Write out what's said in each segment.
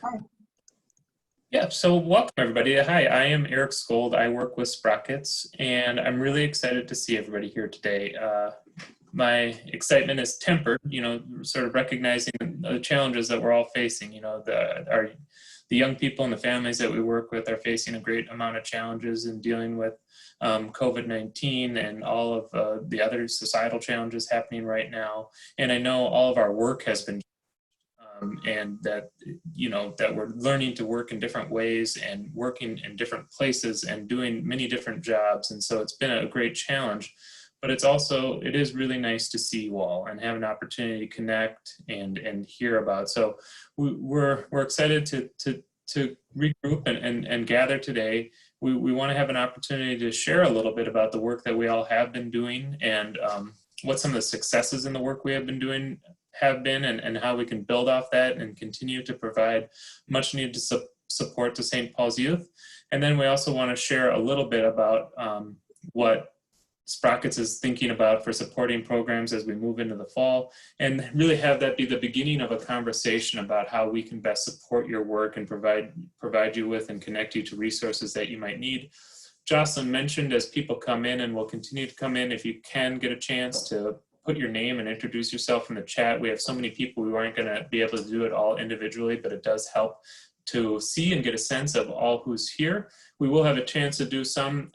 Hi. Yeah, so welcome everybody. Hi, I am Eric Skold. I work with Sprockets, and I'm really excited to see everybody here today. My excitement is tempered, sort of recognizing the challenges that we're all facing. The young people and the families that we work with are facing a great amount of challenges in dealing with COVID-19 and all of the other societal challenges happening right now. And I know all of our work has been and that that we're learning to work in different ways and working in different places and doing many different jobs, and so it's been a great challenge. But it is really nice to see you all and have an opportunity to connect and hear about. So we're excited to regroup and gather today. We want to have an opportunity to share a little bit about the work that we all have been doing, and what some of the successes in the work we have been doing have been, and how we can build off that and continue to provide much needed support to St. Paul's youth. And then we also want to share a little bit about what Sprockets is thinking about for supporting programs as we move into the fall, and really have that be the beginning of a conversation about how we can best support your work and provide you with and connect you to resources that you might need. Jocelyn mentioned, as people come in, and will continue to come in, if you can get a chance to put your name and introduce yourself in the chat. We have so many people, we aren't going to be able to do it all individually, but it does help to see and get a sense of all who's here. We will have a chance to do some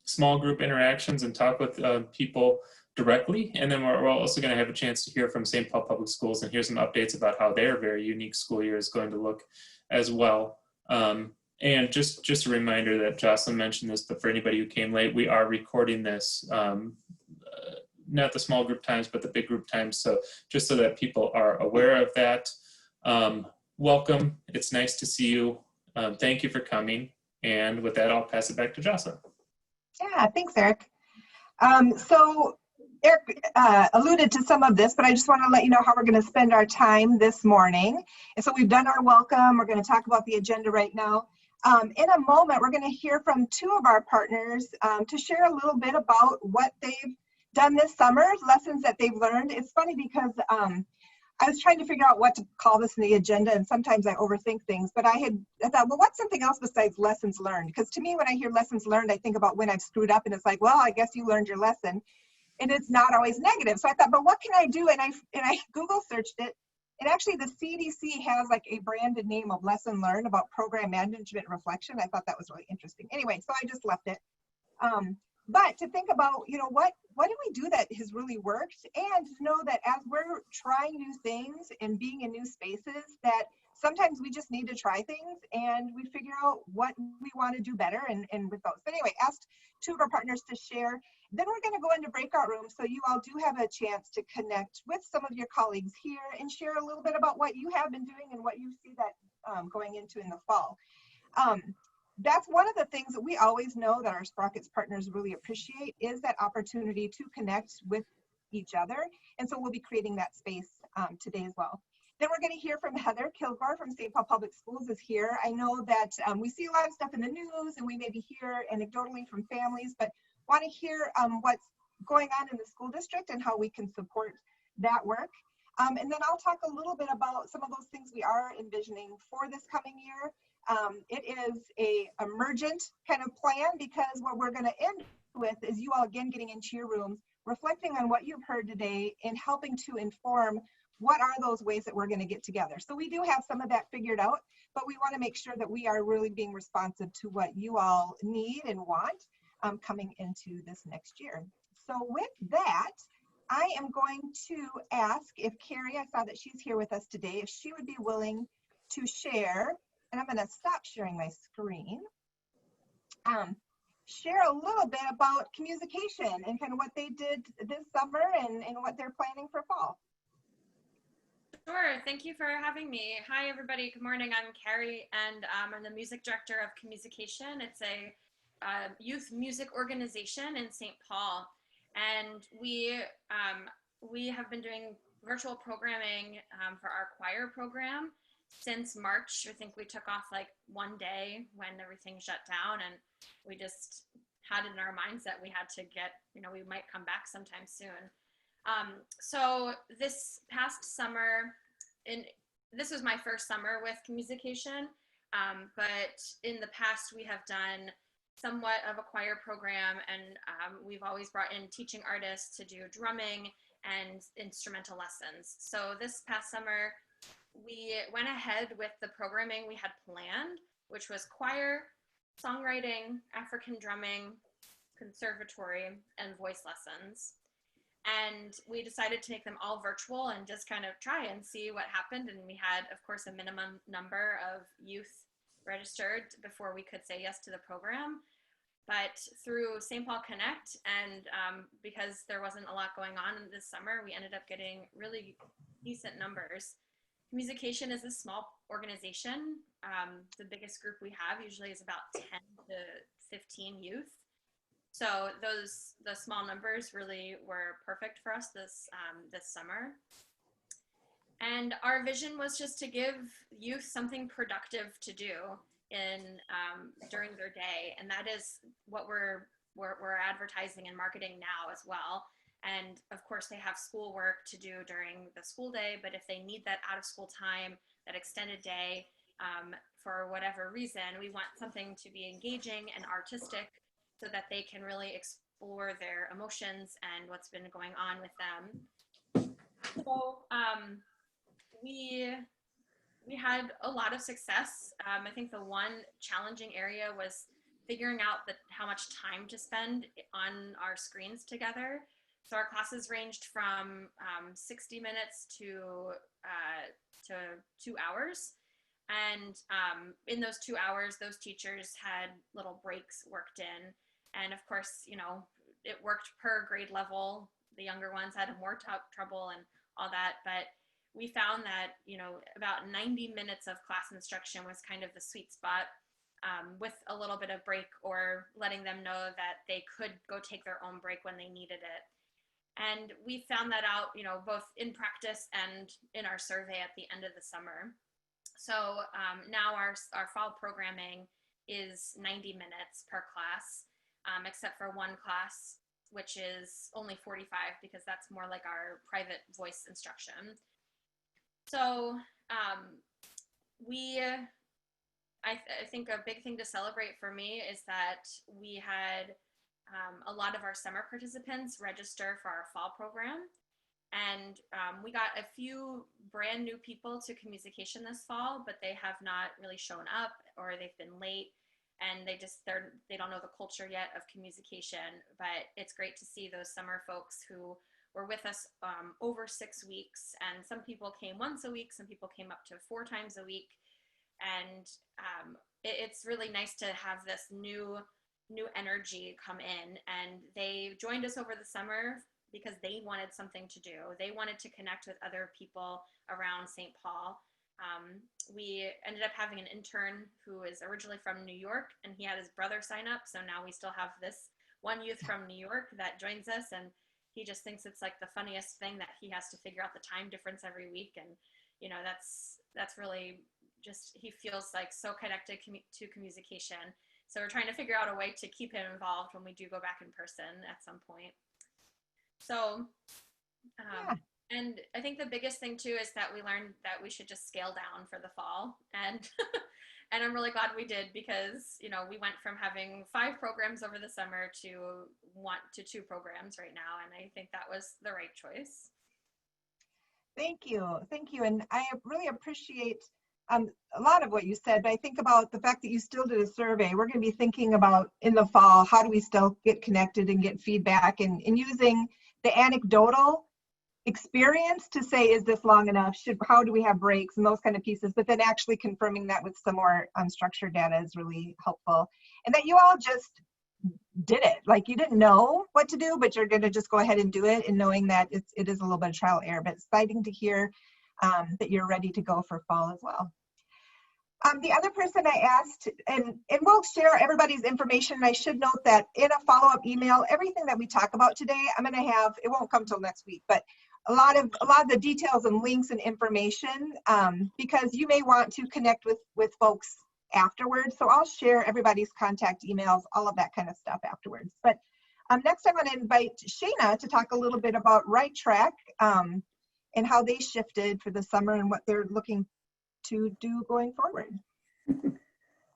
small group interactions and talk with people directly. And then we're also going to have a chance to hear from St. Paul Public Schools and hear some updates about how their very unique school year is going to look as well. And just a reminder that Jocelyn mentioned this, but for anybody who came late, we are recording this, not the small group times, but the big group times. So just so that people are aware of that. Welcome, it's nice to see you. Thank you for coming. And with that, I'll pass it back to Jocelyn. Yeah, thanks, Eric. So Eric alluded to some of this, but I just want to let you know how we're going to spend our time this morning. And so we've done our welcome. We're going to talk about the agenda right now. In a moment, we're going to hear from two of our partners to share a little bit about what they've done this summer, lessons that they've learned. It's funny because I was trying to figure out what to call this in the agenda, and sometimes I overthink things, but I thought, well, what's something else besides lessons learned? Because to me, when I hear lessons learned, I think about when I've screwed up, and it's like, well, I guess you learned your lesson, and it's not always negative. So I thought, but what can I do? And I Google searched it, and actually the CDC has like a branded name of lesson learned about program management reflection. I thought that was really interesting. Anyway, so I just left it. But to think about, what do we do that has really worked, and to know that as we're trying new things and being in new spaces, that sometimes we just need to try things and we figure out what we want to do better and with those. But anyway, asked two of our partners to share. Then we're going to go into breakout rooms, so you all do have a chance to connect with some of your colleagues here and share a little bit about what you have been doing and what you see that going into in the fall. That's one of the things that we always know that our Sprockets partners really appreciate, is that opportunity to connect with each other. And so we'll be creating that space today as well. Then we're going to hear from Heather Kilgore from St. Paul Public Schools is here. I know that we see a lot of stuff in the news, and we maybe hear anecdotally from families, but want to hear what's going on in the school district and how we can support that work. And then I'll talk a little bit about some of those things we are envisioning for this coming year. It is a emergent kind of plan, because what we're going to end with is you all again getting into your rooms, reflecting on what you've heard today, and helping to inform what are those ways that we're going to get together. So we do have some of that figured out, but we want to make sure that we are really being responsive to what you all need and want coming into this next year. So with that, I am going to ask if Carrie, I saw that she's here with us today, if she would be willing to share. And I'm going to stop sharing my screen. Share a little bit about communication and kind of what they did this summer and what they're planning for fall. Sure, thank you for having me. Hi everybody, good morning. I'm Carrie, and I'm the music director of Communication. It's a youth music organization in St. Paul, and we have been doing virtual programming for our choir program since March. I think we took off like one day when everything shut down, and we just had in our minds that we had to get, we might come back sometime soon. So this past summer, this was my first summer with communication, but in the past we have done somewhat of a choir program, and we've always brought in teaching artists to do drumming and instrumental lessons. So this past summer, we went ahead with the programming we had planned, which was choir, songwriting, African drumming, conservatory, and voice lessons. And we decided to make them all virtual and just kind of try and see what happened. And we had, of course, a minimum number of youth registered before we could say yes to the program. But through St. Paul Connect, and because there wasn't a lot going on this summer, we ended up getting really decent numbers. Communication is a small organization. The biggest group we have usually is about 10 to 15 youth. So the small numbers really were perfect for us this summer. And our vision was just to give youth something productive to do during their day, and that is what we're advertising and marketing now as well. And of course, they have schoolwork to do during the school day, but if they need that out of school time, that extended day, for whatever reason, we want something to be engaging and artistic so that they can really explore their emotions and what's been going on with them. So we had a lot of success. I think the one challenging area was figuring out how much time to spend on our screens together. So our classes ranged from 60 minutes to 2 hours. And in those 2 hours, those teachers had little breaks worked in. And of course, it worked per grade level. The younger ones had more trouble and all that. But we found that, about 90 minutes of class instruction was kind of the sweet spot, with a little bit of break or letting them know that they could go take their own break when they needed it. And we found that out, both in practice and in our survey at the end of the summer. So now our fall programming is 90 minutes per class, except for one class, which is only 45 because that's more like our private voice instruction. So I think a big thing to celebrate for me is that we had a lot of our summer participants register for our fall program. And we got a few brand new people to communication this fall, but they have not really shown up, or they've been late, and they don't know the culture yet of communication. But it's great to see those summer folks who were with us over 6 weeks, and some people came once a week, some people came up to 4 times a week. And it's really nice to have this new energy come in, and they joined us over the summer because they wanted something to do. They wanted to connect with other people around St. Paul. We ended up having an intern who is originally from New York, and he had his brother sign up. So now we still have this one youth from New York that joins us, and he just thinks it's like the funniest thing that he has to figure out the time difference every week. And, that's really just, he feels like so connected to communication. So we're trying to figure out a way to keep him involved when we do go back in person at some point. So, and I think the biggest thing too is that we learned that we should just scale down for the fall, and and I'm really glad we did, because we went from having 5 programs over the summer to 2 programs right now, and I think that was the right choice. Thank you, and I really appreciate a lot of what you said, but I think about the fact that you still did a survey. We're going to be thinking about in the fall, how do we still get connected and get feedback, and using the anecdotal experience to say, is this long enough? How do we have breaks and those kind of pieces? But then actually confirming that with some more unstructured data is really helpful. And that you all just did it. Like, you didn't know what to do, but you're going to just go ahead and do it, and knowing that it is a little bit of trial and error, but it's exciting to hear that you're ready to go for fall as well. The other person I asked, and we'll share everybody's information. And I should note that in a follow-up email, everything that we talk about today, I'm going to have, it won't come till next week, but a lot of the details and links and information, because you may want to connect with folks afterwards. So I'll share everybody's contact emails, all of that kind of stuff afterwards. But next I'm going to invite Shayna to talk a little bit about Right Track, and how they shifted for the summer and what they're looking to do going forward.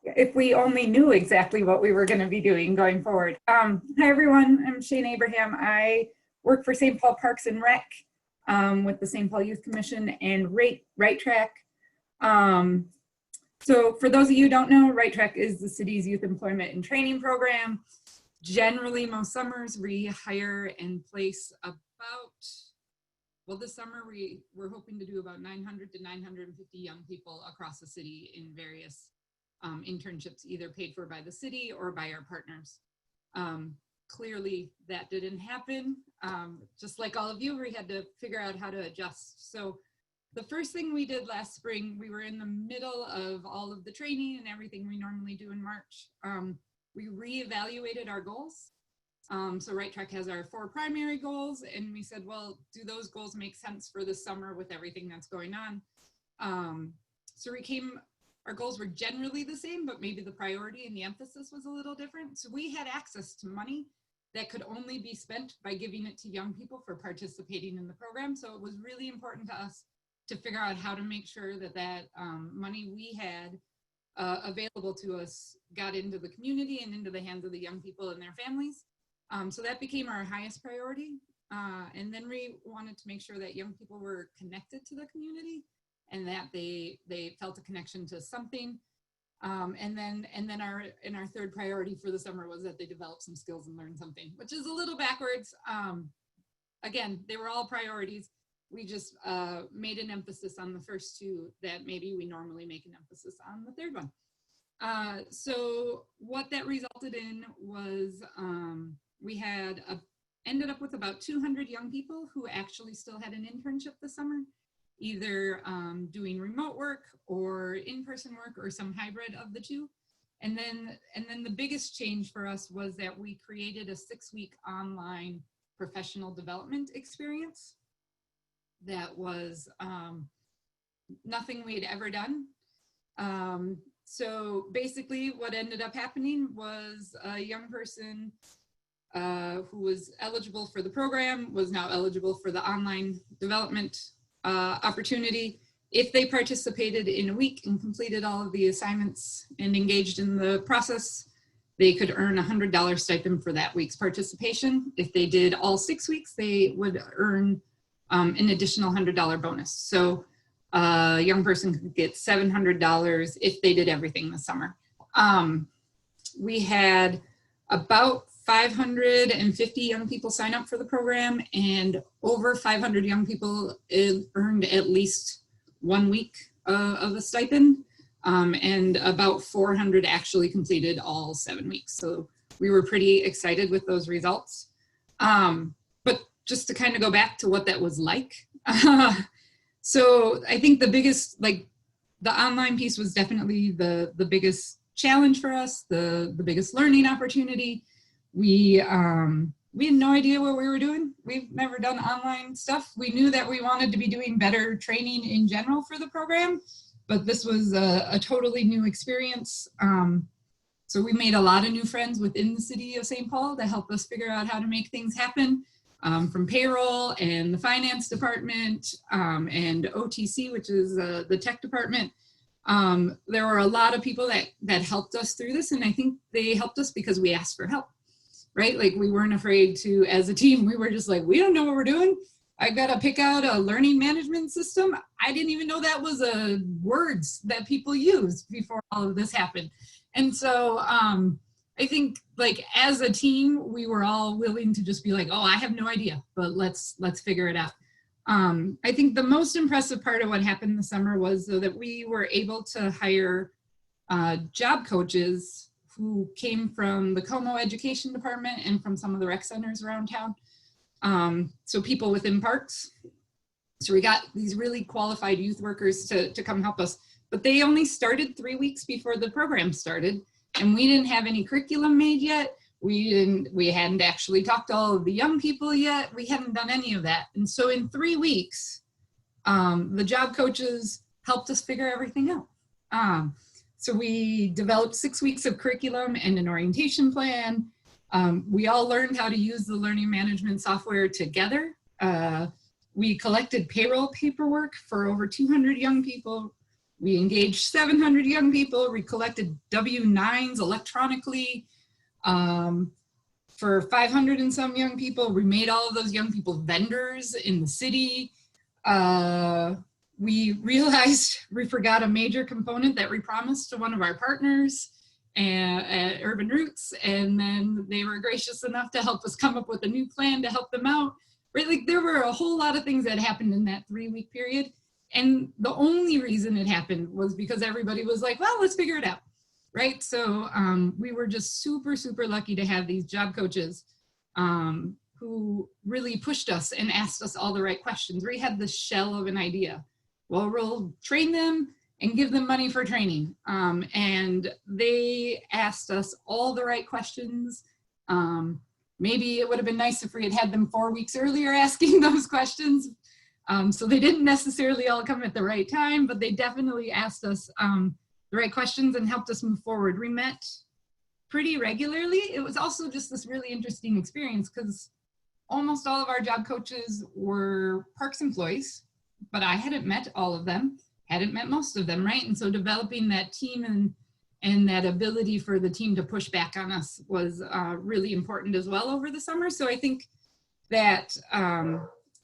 If we only knew exactly what we were going to be doing going forward. Hi everyone, I'm Shane Abraham. I work for St. Paul Parks and Rec with the St. Paul Youth Commission and Right Track. So for those of you who don't know, Right Track is the city's youth employment and training program. Generally, most summers we hire and place about, well, this summer we're hoping to do about 900 to 950 young people across the city in various internships, either paid for by the city or by our partners. Clearly that didn't happen. Just like all of you, we had to figure out how to adjust. So the first thing we did last spring, we were in the middle of all of the training and everything we normally do in March. We reevaluated our goals. So Right Track has our 4 primary goals, and we said, well, do those goals make sense for the summer with everything that's going on? So our goals were generally the same, but maybe the priority and the emphasis was a little different. So we had access to money that could only be spent by giving it to young people for participating in the program. So it was really important to us to figure out how to make sure that that money we had available to us got into the community and into the hands of the young people and their families. So that became our highest priority. And then we wanted to make sure that young people were connected to the community and that they felt a connection to something. And then our third priority for the summer was that they develop some skills and learn something, which is a little backwards. Again, they were all priorities. We just made an emphasis on the first 2 that maybe we normally make an emphasis on the third one. So what that resulted in was we ended up with about 200 young people who actually still had an internship this summer, either doing remote work or in-person work or some hybrid of the 2. And then the biggest change for us was that we created a 6-week online professional development experience that was nothing we had ever done. So basically what ended up happening was a young person who was eligible for the program was now eligible for the online development opportunity. If they participated in a week and completed all of the assignments and engaged in the process, they could earn a $100 stipend for that week's participation. If they did all 6 weeks, they would earn an additional $100 bonus. So a young person could get $700 if they did everything this summer. We had about 550 young people sign up for the program, and over 500 young people earned at least 1 week of a stipend, and about 400 actually completed all 7 weeks. So we were pretty excited with those results. But just to kind of go back to what that was like. So I think the biggest, like the online piece was definitely the biggest challenge for us, the biggest learning opportunity. We had no idea what we were doing. We've never done online stuff. We knew that we wanted to be doing better training in general for the program, but this was a totally new experience. So we made a lot of new friends within the city of St. Paul to help us figure out how to make things happen, from payroll and the finance department and OTC, which is the tech department. There were a lot of people that helped us through this, and I think they helped us because we asked for help, right? Like we weren't afraid to, as a team, we were just like, we don't know what we're doing. I got to pick out a learning management system. I didn't even know that was words that people used before all of this happened. And so I think like as a team, we were all willing to just be like, oh, I have no idea, but let's figure it out. I think the most impressive part of what happened this summer was that we were able to hire job coaches who came from the Como Education Department and from some of the rec centers around town. So people within parks. So we got these really qualified youth workers to come help us, but they only started 3 weeks before the program started, and we didn't have any curriculum made yet. We hadn't actually talked to all of the young people yet. We hadn't done any of that. And so in 3 weeks, the job coaches helped us figure everything out. So we developed 6 weeks of curriculum and an orientation plan. We all learned how to use the learning management software together. We collected payroll paperwork for over 200 young people. We engaged 700 young people. We collected W-9s electronically for 500 and some young people. We made all of those young people vendors in the city. We realized we forgot a major component that we promised to one of our partners at Urban Roots, and then they were gracious enough to help us come up with a new plan to help them out. Right, like there were a whole lot of things that happened in that 3-week period, and the only reason it happened was because everybody was like, well, let's figure it out, right? So we were just super, super lucky to have these job coaches who really pushed us and asked us all the right questions. We had the shell of an idea. Well, we'll train them and give them money for training. And they asked us all the right questions. Maybe it would have been nice if we had had them 4 weeks earlier asking those questions. So they didn't necessarily all come at the right time, but they definitely asked us the right questions and helped us move forward. We met pretty regularly. It was also just this really interesting experience because almost all of our job coaches were Parks employees, but I hadn't met all of them, hadn't met most of them, right? And so developing that team and that ability for the team to push back on us was really important as well over the summer. So I think that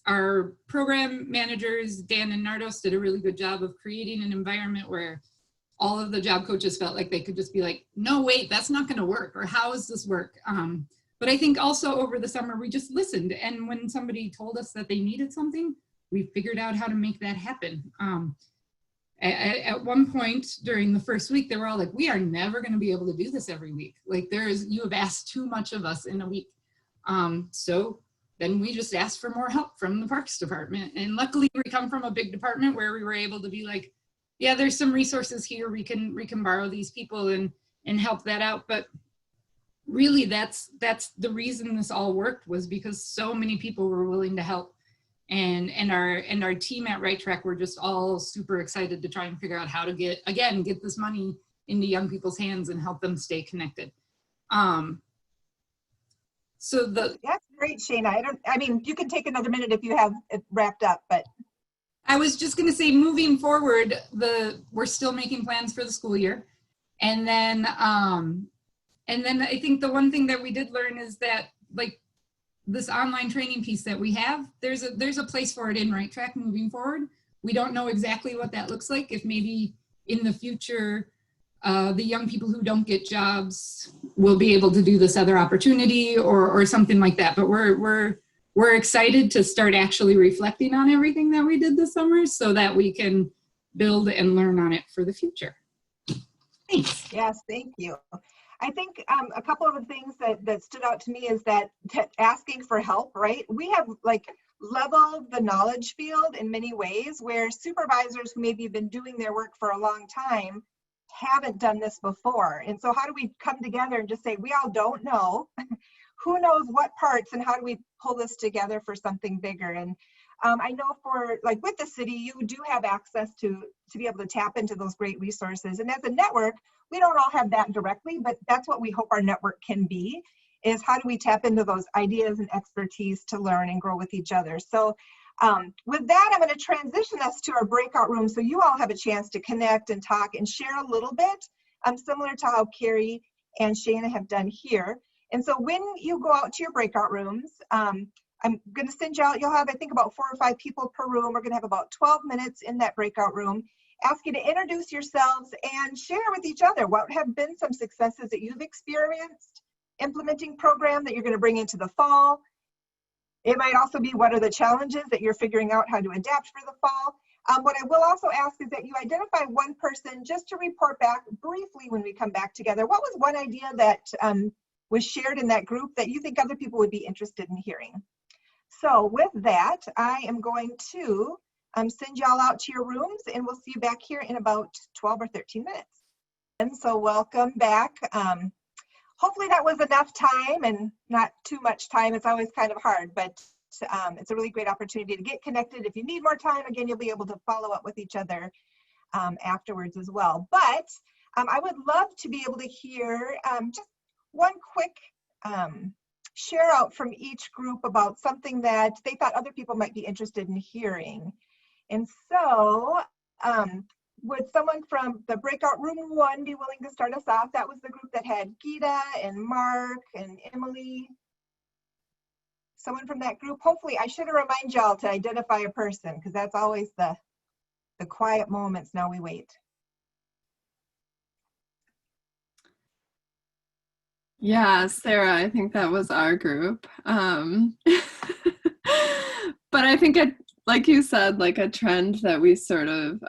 our program managers, Dan and Nardos, did a really good job of creating an environment where all of the job coaches felt like they could just be like, no, wait, that's not gonna work, or how does this work? But I think also over the summer, we just listened. And when somebody told us that they needed something, we figured out how to make that happen. At one point during the first week, they were all like, we are never gonna be able to do this every week. Like you have asked too much of us in a week. So then we just asked for more help from the Parks Department. And luckily we come from a big department where we were able to be like, yeah, there's some resources here. We can borrow these people and help that out. But really that's the reason this all worked, was because so many people were willing to help. And our team at Right Track were just all super excited to try and figure out how to get this money into young people's hands and help them stay connected. That's great, Shana. I mean, you can take another minute if you have it wrapped up, but. I was just going to say, moving forward, we're still making plans for the school year. And then I think the one thing that we did learn is that, like, this online training piece that we have, there's a place for it in Right Track moving forward. We don't know exactly what that looks like. If maybe in the future, the young people who don't get jobs will be able to do this other opportunity or something like that. But we're excited to start actually reflecting on everything that we did this summer so that we can build and learn on it for the future. Thanks. Yes, thank you. I think a couple of the things that stood out to me is that asking for help, right? We have like leveled the knowledge field in many ways where supervisors who maybe have been doing their work for a long time haven't done this before. And so how do we come together and just say, we all don't know, who knows what parts, and how do we pull this together for something bigger? And I know for like with the city, you do have access to be able to tap into those great resources. And as a network, we don't all have that directly, but that's what we hope our network can be, is how do we tap into those ideas and expertise to learn and grow with each other. So with that, I'm going to transition us to our breakout room so you all have a chance to connect and talk and share a little bit, similar to how Carrie and Shana have done here. And so when you go out to your breakout rooms, I'm going to send you out, you'll have, I think, about 4 or 5 people per room. We're going to have about 12 minutes in that breakout room. Ask you to introduce yourselves and share with each other what have been some successes that you've experienced implementing program that you're going to bring into the fall. It might also be what are the challenges that you're figuring out how to adapt for the fall. What I will also ask is that you identify one person just to report back briefly when we come back together. What was one idea that was shared in that group that you think other people would be interested in hearing? So with that, I am going to send y'all out to your rooms, and we'll see you back here in about 12 or 13 minutes. And so welcome back. Hopefully that was enough time and not too much time. It's always kind of hard, but it's a really great opportunity to get connected. If you need more time, again, you'll be able to follow up with each other afterwards as well. But I would love to be able to hear just one quick share out from each group about something that they thought other people might be interested in hearing. And so would someone from the breakout room 1 be willing to start us off? That was the group that had Gita and Mark and Emily. Someone from that group. Hopefully, I should have reminded y'all to identify a person, because that's always the quiet moments. Now we wait. Yeah, Sarah, I think that was our group. But I think, like you said, like a trend that we sort of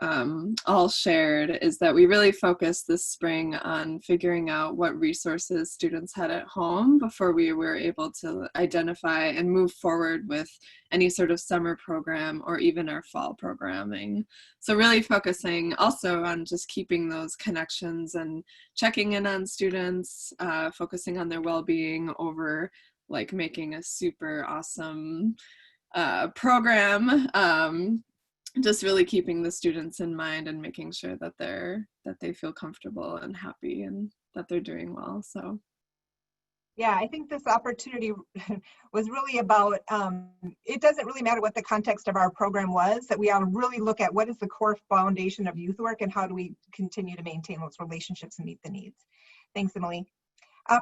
all shared is that we really focused this spring on figuring out what resources students had at home before we were able to identify and move forward with any sort of summer program or even our fall programming. So really focusing also on just keeping those connections and checking in on students, focusing on their well-being over like making a super awesome program, just really keeping the students in mind and making sure that they feel comfortable and happy and that they're doing well. So yeah, I think this opportunity was really about, it doesn't really matter what the context of our program was, that we ought to really look at what is the core foundation of youth work and how do we continue to maintain those relationships and meet the needs. Thanks, Emily.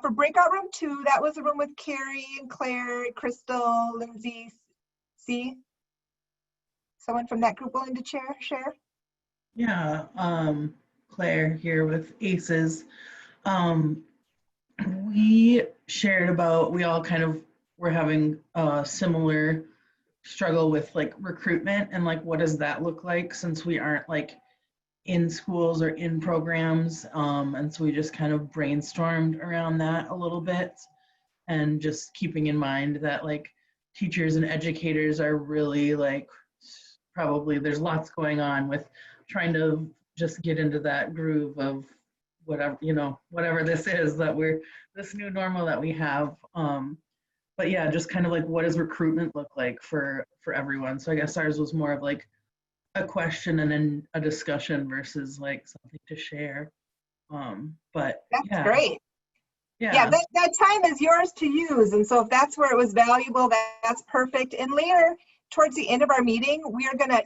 For breakout room 2, that was a room with Carrie and Claire, Crystal, Lindsay. See? Someone from that group willing to share? Yeah, Claire here with ACES. We shared about, we all kind of were having a similar struggle with like recruitment and like what does that look like since we aren't like in schools or in programs. And so we just kind of brainstormed around that a little bit and just keeping in mind that like teachers and educators are really like, probably there's lots going on with trying to just get into that groove of whatever, you know, whatever this is that this new normal that we have. But yeah, just kind of like what does recruitment look like for everyone? So I guess ours was more of like a question and then a discussion versus like something to share. But that's yeah. Great. Yeah, that time is yours to use. And so if that's where it was valuable, that's perfect. And later, towards the end of our meeting,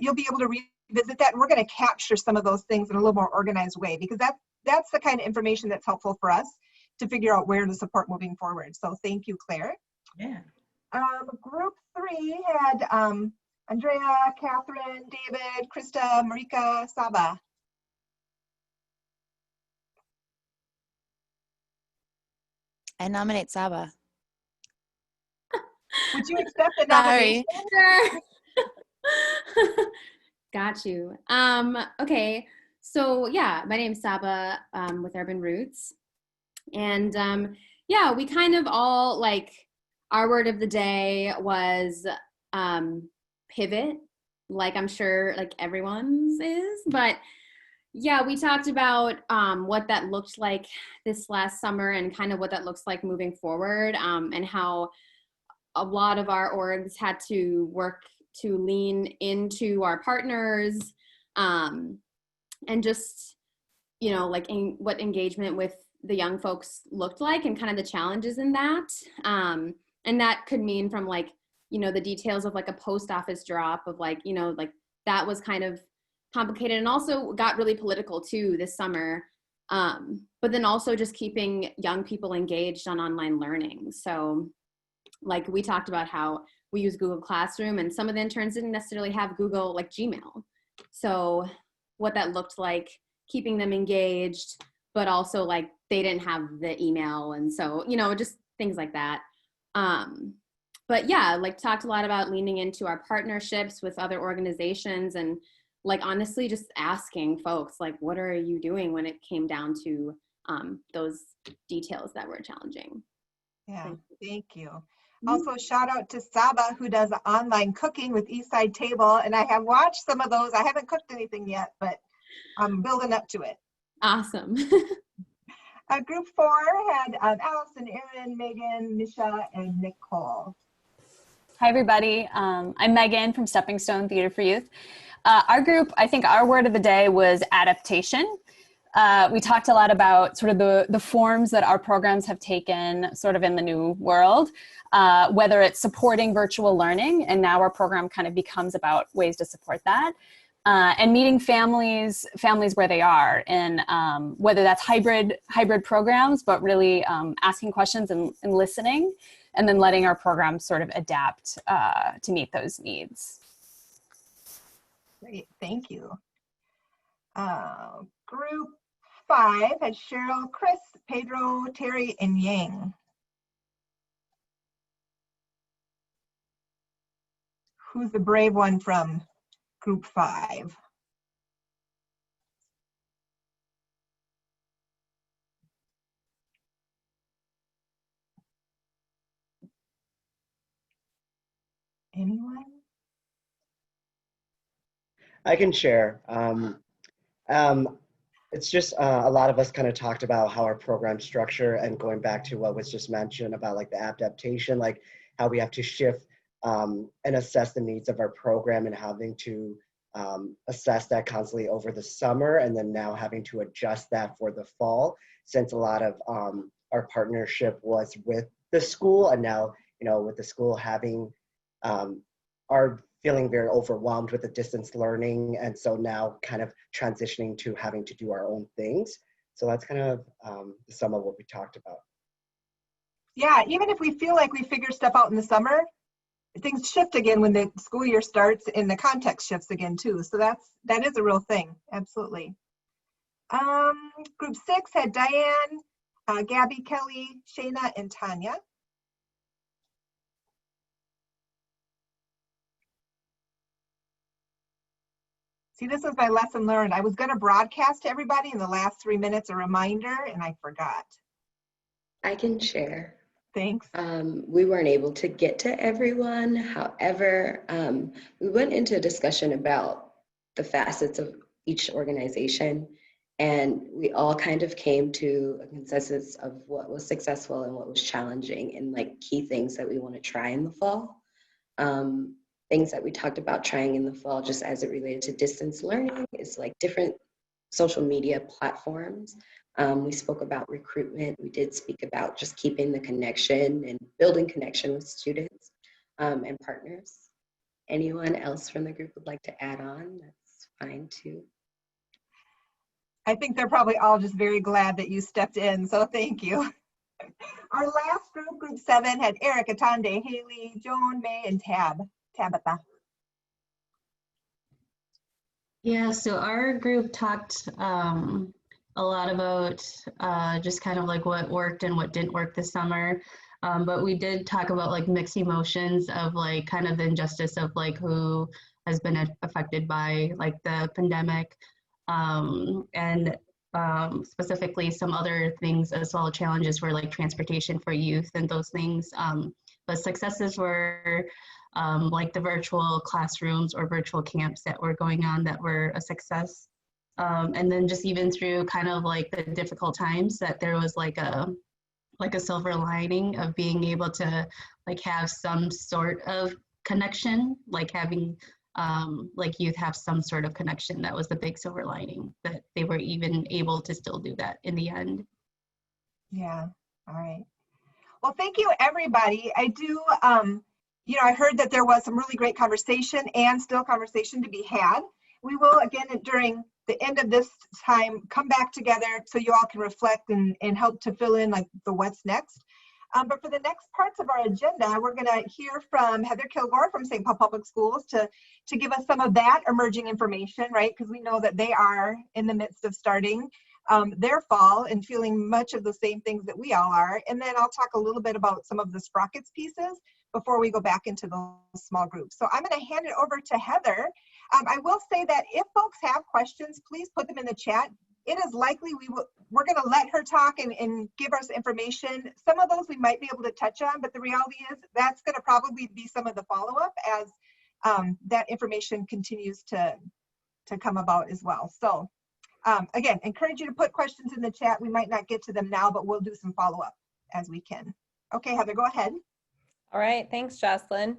you'll be able to revisit that. And we're going to capture some of those things in a little more organized way, because that's the kind of information that's helpful for us to figure out where to support moving forward. So thank you, Claire. Yeah. Group 3 had Andrea, Catherine, David, Krista, Marika, Saba. I nominate Saba. Would you accept the Sorry. nomination? Got you. Okay, so yeah, my name's Saba with Urban Roots. And yeah, we kind of all, like, our word of the day was pivot, like I'm sure like everyone's is, but yeah, we talked about what that looked like this last summer and kind of what that looks like moving forward, and how a lot of our orgs had to work to lean into our partners, and just, you know, like what engagement with the young folks looked like and kind of the challenges in that. And that could mean from like, you know, the details of like a post office drop of like, you know, like that was kind of complicated and also got really political too this summer. But then also just keeping young people engaged on online learning. So like we talked about how we use Google Classroom and some of the interns didn't necessarily have Google like Gmail. So what that looked like, keeping them engaged, but also like they didn't have the email. And so, you know, just things like that. But yeah, like talked a lot about leaning into our partnerships with other organizations and like honestly just asking folks like, what are you doing when it came down to those details that were challenging. Yeah, thank you. Also, shout out to Saba, who does online cooking with Eastside Table. And I have watched some of those. I haven't cooked anything yet, but I'm building up to it. Awesome. Group 4 had Allison, Erin, Megan, Nisha, and Nicole. Hi, everybody. I'm Megan from Stepping Stone Theater for Youth. Our group, I think our word of the day was adaptation. We talked a lot about sort of the forms that our programs have taken sort of in the new world, whether it's supporting virtual learning, and now our program kind of becomes about ways to support that. and meeting families where they are, and whether that's hybrid programs, but really asking questions and listening, and then letting our programs sort of adapt to meet those needs. Great, thank you. Group 5 had Cheryl, Chris, Pedro, Terry, and Yang. Who's the brave one from Group 5? Anyone? I can share. It's just a lot of us kind of talked about how our program structure, and going back to what was just mentioned about like the adaptation, like how we have to shift and assess the needs of our program, and having to assess that constantly over the summer, and then now having to adjust that for the fall, since a lot of our partnership was with the school, and now, you know, with the school having are feeling very overwhelmed with the distance learning, and so now kind of transitioning to having to do our own things. So that's kind of some of what we talked about. Yeah, even if we feel like we figure stuff out in the summer, things shift again when the school year starts, and the context shifts again too. So that is a real thing, absolutely. Group 6 had Diane, Gabby, Kelly, Shayna, and Tanya. See, this is my lesson learned. I was going to broadcast to everybody in the last 3 minutes, a reminder, and I forgot. I can share. Thanks. We weren't able to get to everyone. However, we went into a discussion about the facets of each organization, and we all kind of came to a consensus of what was successful and what was challenging, and like key things that we want to try in the fall. Things that we talked about trying in the fall, just as it related to distance learning, is like different social media platforms. We spoke about recruitment. We did speak about just keeping the connection and building connection with students and partners. Anyone else from the group would like to add on? That's fine too. I think they're probably all just very glad that you stepped in, so thank you. Our last group, Group 7, had Eric, Atande, Haley, Joan, May, and Tabitha. Yeah, so our group talked a lot about just kind of like what worked and what didn't work this summer. But we did talk about like mixed emotions of like kind of the injustice of like who has been affected by like the pandemic, and specifically some other things as well, challenges were like transportation for youth and those things. But successes were like the virtual classrooms or virtual camps that were going on that were a success. And then just even through kind of like the difficult times, that there was like a silver lining of being able to like have some sort of connection, like having like youth have some sort of connection. That was the big silver lining, that they were even able to still do that in the end. Yeah, all right. Well, thank you, everybody. I do, you know, I heard that there was some really great conversation and still conversation to be had. We will, again, during the end of this time, come back together so you all can reflect and help to fill in like the what's next. But for the next parts of our agenda, we're going to hear from Heather Kilgore from St. Paul Public Schools to give us some of that emerging information, right? Because we know that they are in the midst of starting their fall and feeling much of the same things that we all are. And then I'll talk a little bit about some of the Sprockets pieces before we go back into those small groups. So I'm going to hand it over to Heather. I will say that if folks have questions, please put them in the chat. It is likely we're going to let her talk and give us information. Some of those we might be able to touch on, but the reality is that's going to probably be some of the follow-up as that information continues to come about as well. So again, encourage you to put questions in the chat. We might not get to them now, but we'll do some follow-up as we can. Okay, Heather, go ahead. All right, thanks, Jocelyn.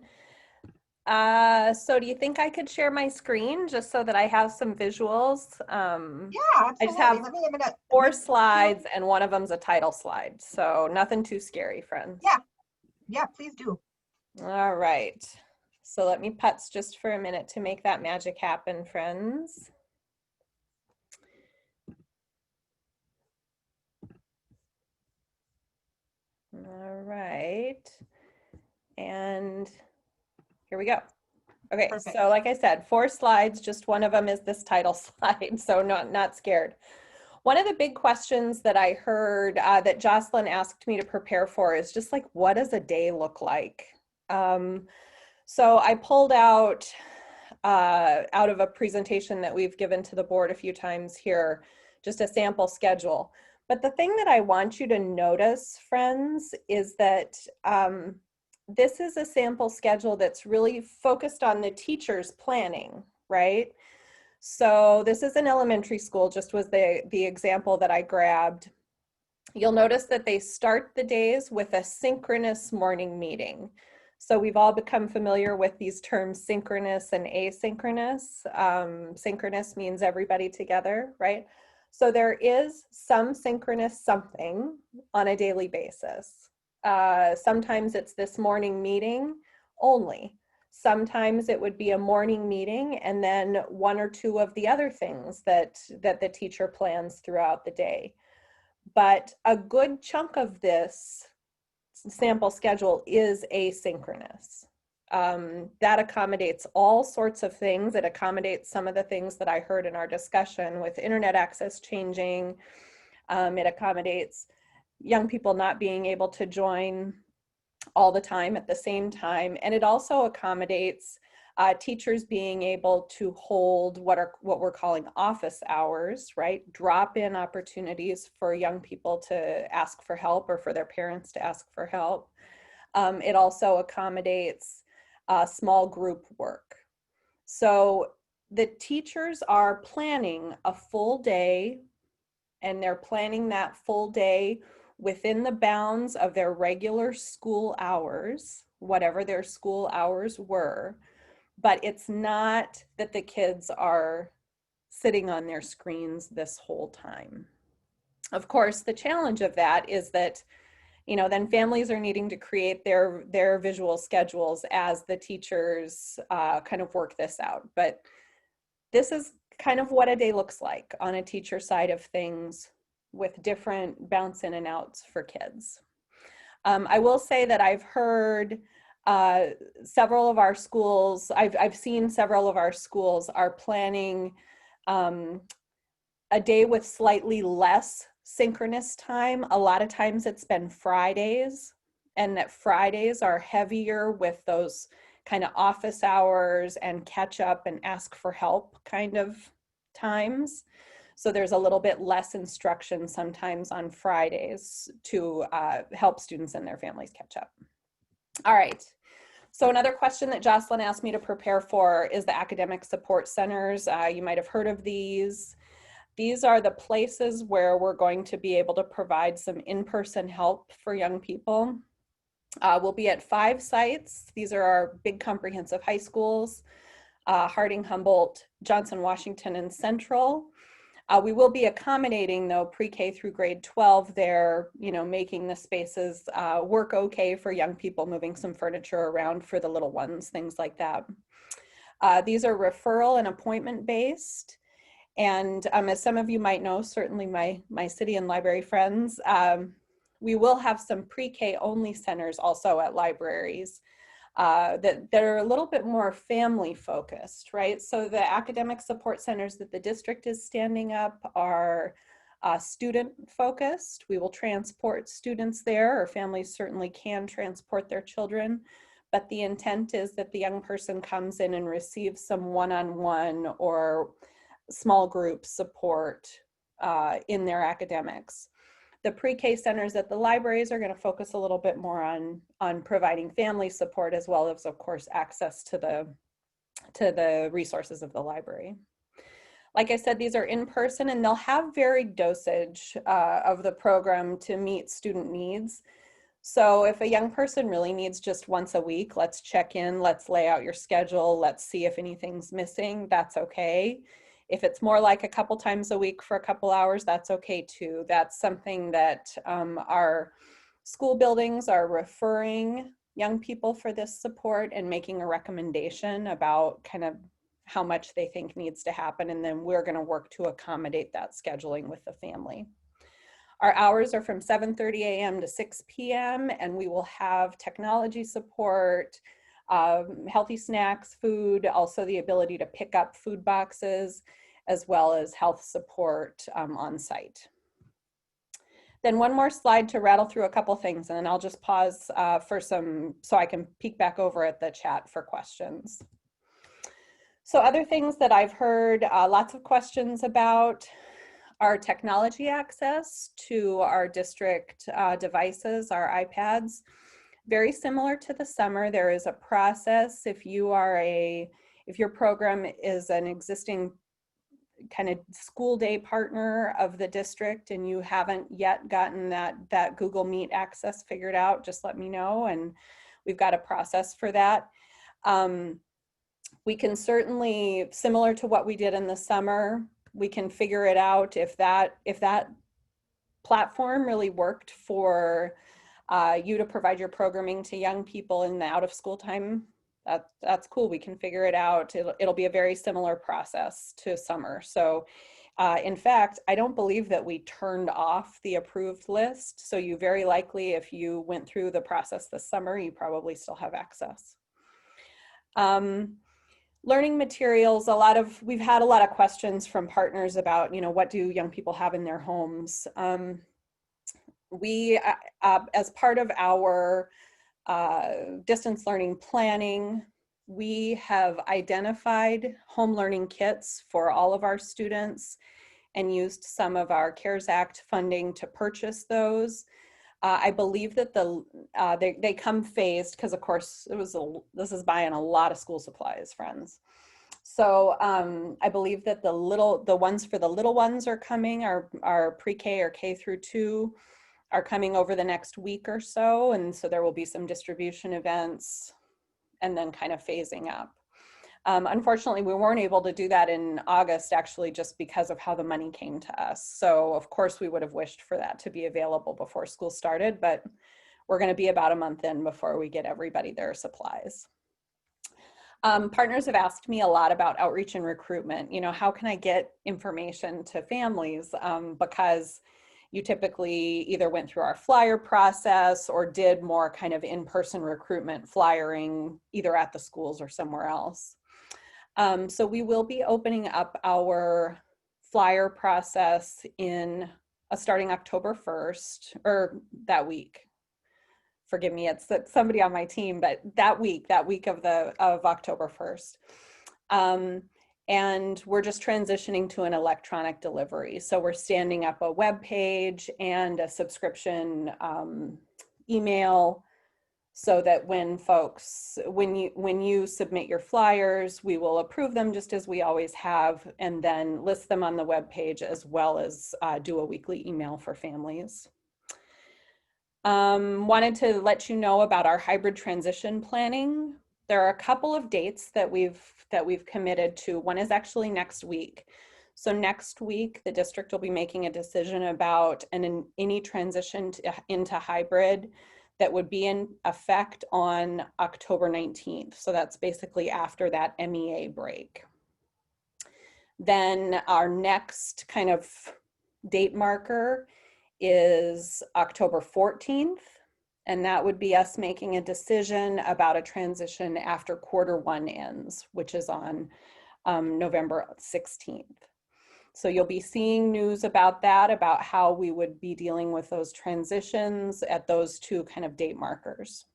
So do you think I could share my screen just so that I have some visuals? Yeah, absolutely. I just have 4 slides and one of them's a title slide. So nothing too scary, friends. Yeah, please do. All right. So let me putz just for a minute to make that magic happen, friends. All right. And here we go. Okay, Perfect. so like I said, 4 slides, just one of them is this title slide, so not scared. One of the big questions that I heard that Jocelyn asked me to prepare for is just like, what does a day look like? So I pulled out of a presentation that we've given to the board a few times here, just a sample schedule. But the thing that I want you to notice, friends, is that this is a sample schedule that's really focused on the teacher's planning, right? So this is an elementary school, just was the example that I grabbed. You'll notice that they start the days with a synchronous morning meeting. So we've all become familiar with these terms synchronous and asynchronous. Synchronous means everybody together, right? So there is some synchronous something on a daily basis. Sometimes it's this morning meeting only. Sometimes it would be a morning meeting and then 1 or 2 of the other things that the teacher plans throughout the day. But a good chunk of this sample schedule is asynchronous. That accommodates all sorts of things. It accommodates some of the things that I heard in our discussion with internet access changing. It accommodates young people not being able to join all the time at the same time. And it also accommodates teachers being able to hold what we're calling office hours, right? Drop-in opportunities for young people to ask for help or for their parents to ask for help. It also accommodates small group work. So the teachers are planning a full day, and they're planning that full day within the bounds of their regular school hours, whatever their school hours were. But it's not that the kids are sitting on their screens this whole time. Of course, the challenge of that is that, you know, then families are needing to create their visual schedules as the teachers kind of work this out. But this is kind of what a day looks like on a teacher side of things, with different bounce in and outs for kids. I will say that I've heard several of our schools, I've seen several of our schools are planning a day with slightly less synchronous time. A lot of times it's been Fridays, and that Fridays are heavier with those kind of office hours and catch up and ask for help kind of times. So there's a little bit less instruction sometimes on Fridays to help students and their families catch up. All right. So another question that Jocelyn asked me to prepare for is the academic support centers. You might have heard of these. These are the places where we're going to be able to provide some in-person help for young people. We'll be at 5 sites. These are our big comprehensive high schools, Harding, Humboldt, Johnson, Washington, and Central. We will be accommodating, though, pre-K through grade 12 there, you know, making the spaces work okay for young people, moving some furniture around for the little ones, things like that. These are referral and appointment based. And as some of you might know, certainly my city and library friends, we will have some pre-K only centers also at libraries. That are a little bit more family focused, right? So the academic support centers that the district is standing up are student focused. We will transport students there, or families certainly can transport their children, but the intent is that the young person comes in and receives some one-on-one or small group support in their academics. The pre-K centers at the libraries are going to focus a little bit more on providing family support, as well as, of course, access to the resources of the library. Like I said, these are in person, and they'll have varied dosage of the program to meet student needs. So if a young person really needs just once a week, let's check in, let's lay out your schedule, let's see if anything's missing, that's okay. If it's more like a couple times a week for a couple hours, that's okay too. That's something that our school buildings are referring young people for this support and making a recommendation about kind of how much they think needs to happen. And then we're going to work to accommodate that scheduling with the family. Our hours are from 7:30 a.m. to 6 p.m. and we will have technology support, healthy snacks, food, also the ability to pick up food boxes, as well as health support on site. Then one more slide to rattle through a couple things, and then I'll just pause for some, so I can peek back over at the chat for questions. So other things that I've heard lots of questions about are technology access to our district devices, our iPads. Very similar to the summer, there is a process. If your program is an existing kind of school day partner of the district and you haven't yet gotten that Google Meet access figured out, just let me know, and we've got a process for that. We can certainly, similar to what we did in the summer, we can figure it out if that platform really worked for you to provide your programming to young people in the out of school time. That's cool, we can figure it out. It'll be a very similar process to summer. So in fact, I don't believe that we turned off the approved list. So you very likely, if you went through the process this summer, you probably still have access. Learning materials, we've had a lot of questions from partners about, what do young people have in their homes? We, as part of our distance learning planning, we have identified home learning kits for all of our students and used some of our CARES Act funding to purchase those. I believe that they come phased because, of course, this is buying a lot of school supplies, friends. So I believe that the ones for the little ones are coming, our pre-K or K through 2 are coming over the next week or so. And so there will be some distribution events and then kind of phasing up. Unfortunately, we weren't able to do that in August, actually, just because of how the money came to us. So of course we would have wished for that to be available before school started, but we're going to be about a month in before we get everybody their supplies. Partners have asked me a lot about outreach and recruitment. How can I get information to families? Because you typically either went through our flyer process or did more kind of in-person recruitment flyering, either at the schools or somewhere else. So we will be opening up our flyer process starting October 1st, or that week. Forgive me, it's somebody on my team, but that week of October 1st. And we're just transitioning to an electronic delivery. So we're standing up a web page and a subscription email, so that when you submit your flyers, we will approve them just as we always have, and then list them on the web page, as well as do a weekly email for families. Wanted to let you know about our hybrid transition planning. There are a couple of dates that we've committed to. One is actually next week. So next week, the district will be making a decision about any transition into hybrid that would be in effect on October 19th. So that's basically after that MEA break. Then our next kind of date marker is October 14th. And that would be us making a decision about a transition after Q1 ends, which is on November 16th. So you'll be seeing news about that, about how we would be dealing with those transitions at those two kind of date markers.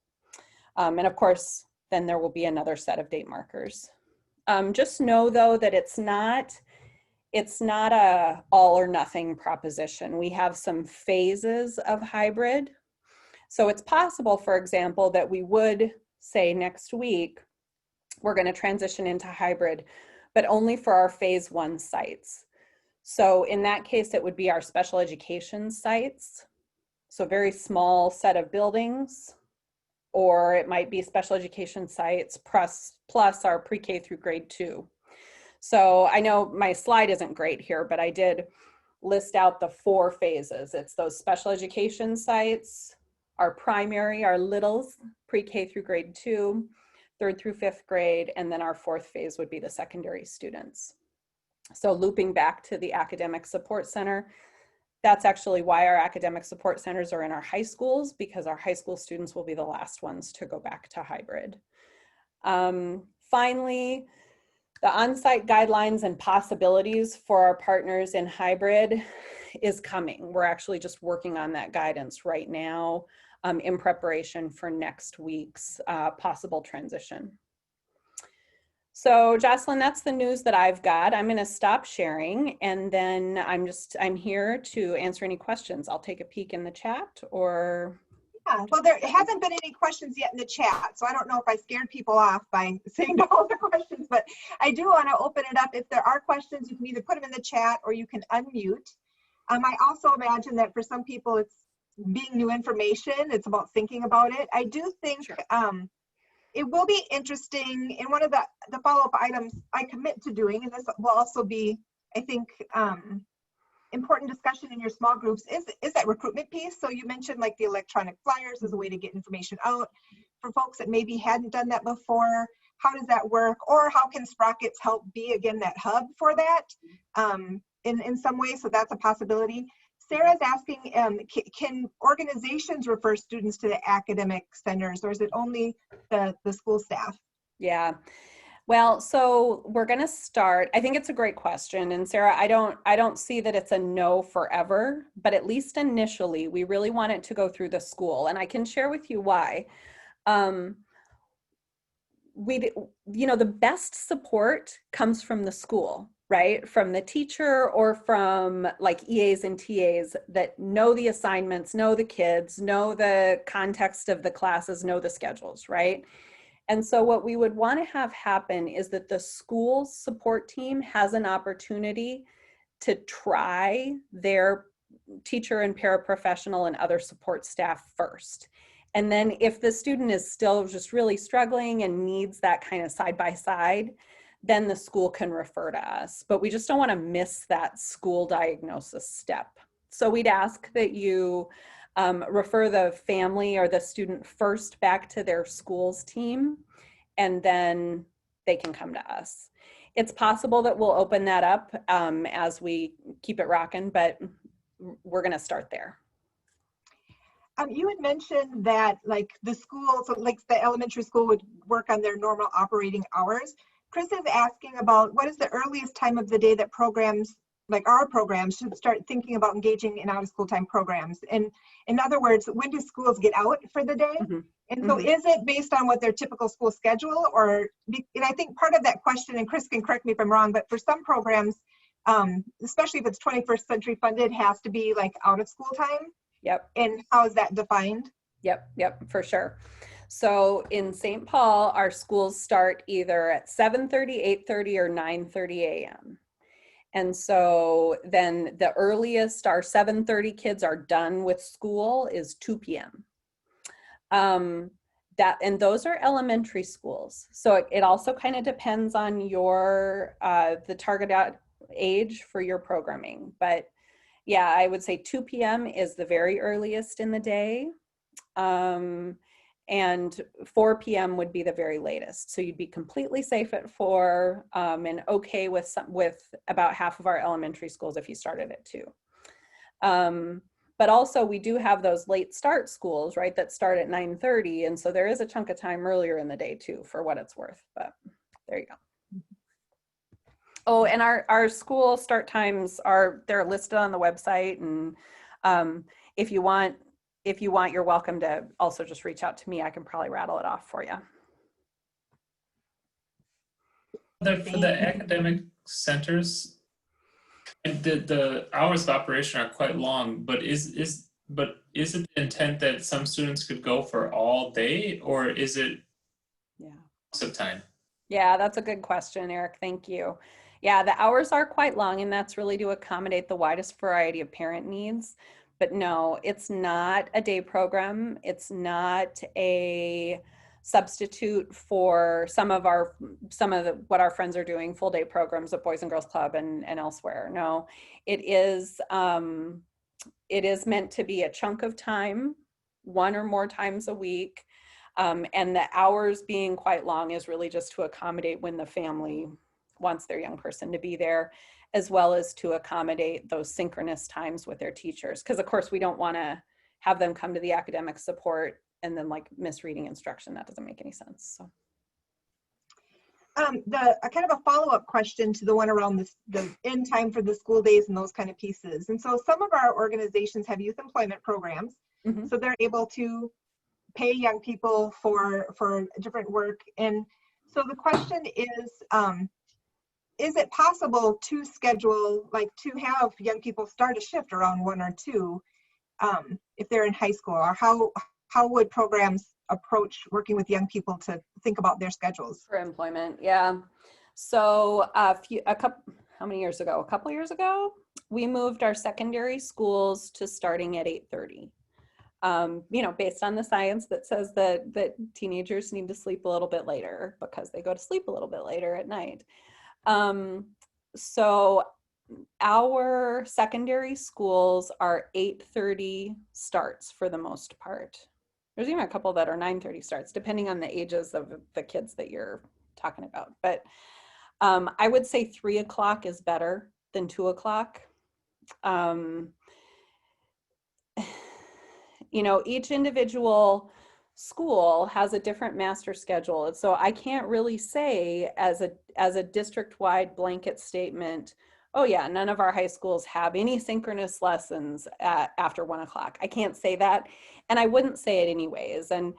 And of course, then there will be another set of date markers. Just know though that it's not a all or nothing proposition. We have some phases of hybrid. So it's possible, for example, that we would say next week, we're going to transition into hybrid, but only for our phase 1 sites. So in that case, it would be our special education sites. So a very small set of buildings, or it might be special education sites plus our pre-K through grade 2. So I know my slide isn't great here, but I did list out the 4 phases. It's those special education sites, our primary, our littles, pre-K through grade 2, 3rd through 5th grade, and then our 4th phase would be the secondary students. So looping back to the academic support center, that's actually why our academic support centers are in our high schools, because our high school students will be the last ones to go back to hybrid. Finally, the on-site guidelines and possibilities for our partners in hybrid is coming. We're actually just working on that guidance right now in preparation for next week's possible transition. So Jocelyn, that's the news that I've got. I'm going to stop sharing, and then I'm here to answer any questions. I'll take a peek in the chat, or yeah, well, there hasn't been any questions yet in the chat, so I don't know if I scared people off by saying all the questions, but I do want to open it up. If there are questions, you can either put them in the chat or you can unmute. I also imagine that for some people it's being new information, it's about thinking about it. I do think sure. It will be interesting, in one of the follow-up items I commit to doing, and this will also be, I think, important discussion in your small groups, is that recruitment piece. So you mentioned like the electronic flyers as a way to get information out for folks that maybe hadn't done that before. How does that work? Or how can Sprockets help be, again, that hub for that in some way? So that's a possibility. Sarah's asking, can organizations refer students to the academic centers, or is it only the school staff? Yeah. Well, so we're going to start. I think it's a great question. And Sarah, I don't see that it's a no forever, but at least initially, we really want it to go through the school. And I can share with you why. The best support comes from the school, right? From the teacher, or from like EAs and TAs that know the assignments, know the kids, know the context of the classes, know the schedules, right? And so what we would want to have happen is that the school support team has an opportunity to try their teacher and paraprofessional and other support staff first. And then if the student is still just really struggling and needs that kind of side-by-side, then the school can refer to us. But we just don't want to miss that school diagnosis step. So we'd ask that you refer the family or the student first back to their school's team, and then they can come to us. It's possible that we'll open that up as we keep it rocking, but we're going to start there. You had mentioned that like the school, so like the elementary school would work on their normal operating hours. Chris is asking about what is the earliest time of the day that programs, like our programs, should start thinking about engaging in out of school time programs. And in other words, when do schools get out for the day? Mm-hmm. And so is it based on what their typical school schedule, or, and I think part of that question, and Chris can correct me if I'm wrong, but for some programs, especially if it's 21st century funded, has to be like out of school time. Yep. And how is that defined? Yep, for sure. So in St. Paul, our schools start either at 7:30, 8:30, or 9:30 a.m. And so then the earliest our 7:30 kids are done with school is 2 p.m. And those are elementary schools. So it also kind of depends on your the target age for your programming. But yeah, I would say 2 p.m. is the very earliest in the day. And 4 p.m. would be the very latest. So you'd be completely safe at 4 and okay with about half of our elementary schools if you started at 2. But also we do have those late start schools, right, that start at 9:30. And so there is a chunk of time earlier in the day too, for what it's worth, but there you go. Oh, and our school start times they're listed on the website. And if you want, you're welcome to also just reach out to me. I can probably rattle it off for you. For the academic centers, the hours of operation are quite long, but is it the intent that some students could go for all day, or is it most of time? Yeah, that's a good question, Eric. Thank you. Yeah, the hours are quite long, and that's really to accommodate the widest variety of parent needs. But no, it's not a day program. It's not a substitute for some of what our friends are doing, full day programs at Boys and Girls Club and elsewhere. No, it is meant to be a chunk of time, one or more times a week, And the hours being quite long is really just to accommodate when the family wants their young person to be there, as well as to accommodate those synchronous times with their teachers. Because of course we don't want to have them come to the academic support and then like miss reading instruction. That doesn't make any sense. So. A kind of a follow-up question to the one around this, the end time for the school days and those kind of pieces. And so some of our organizations have youth employment programs, so they're able to pay young people for different work. And so the question is it possible to schedule, like to have young people start a shift around 1 or 2 if they're in high school, or how would programs approach working with young people to think about their schedules for employment? Yeah. So how many years ago? A couple years ago, we moved our secondary schools to starting at 8:30. Based on the science that says that teenagers need to sleep a little bit later because they go to sleep a little bit later at night. So our secondary schools are 8:30 starts for the most part. There's even a couple that are 9:30 starts, depending on the ages of the kids that you're talking about. But I would say 3 o'clock is better than 2 o'clock. Each individual school has a different master schedule. And so I can't really say as a district-wide blanket statement, oh yeah, none of our high schools have any synchronous lessons after 1 o'clock. I can't say that, and I wouldn't say it anyways. And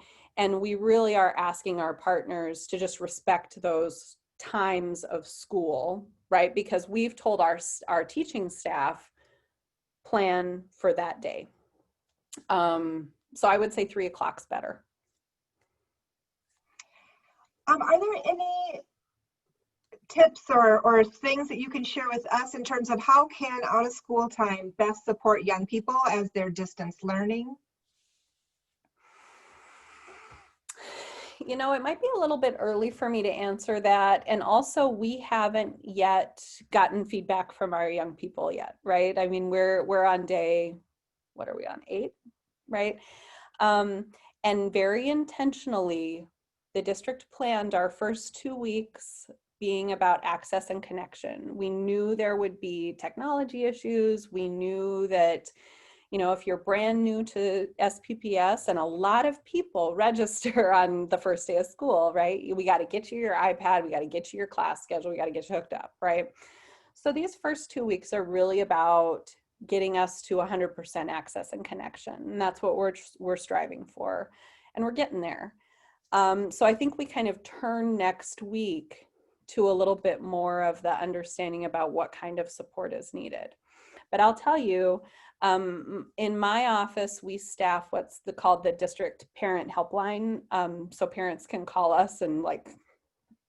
we really are asking our partners to just respect those times of school, right? Because we've told our teaching staff plan for that day. So I would say 3 o'clock's better. Are there any tips or things that you can share with us in terms of how can out of school time best support young people as they're distance learning? It might be a little bit early for me to answer that. And also we haven't yet gotten feedback from our young people yet, right? I mean, we're on day, what are we on, 8, right? And very intentionally, the district planned our first 2 weeks being about access and connection. We knew there would be technology issues. We knew that, if you're brand new to SPPS, and a lot of people register on the first day of school, right? We got to get you your iPad, we got to get you your class schedule, we got to get you hooked up, right? So these first 2 weeks are really about getting us to 100% access and connection. And that's what we're striving for. And we're getting there. So I think we kind of turn next week to a little bit more of the understanding about what kind of support is needed. But I'll tell you, in my office, we staff what's called the district parent helpline. So parents can call us and like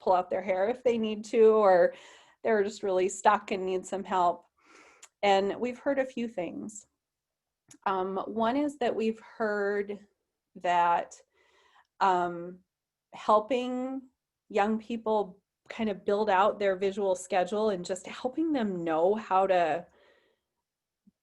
pull out their hair if they need to, or they're just really stuck and need some help. And we've heard a few things. One is that we've heard that helping young people kind of build out their visual schedule and just helping them know how to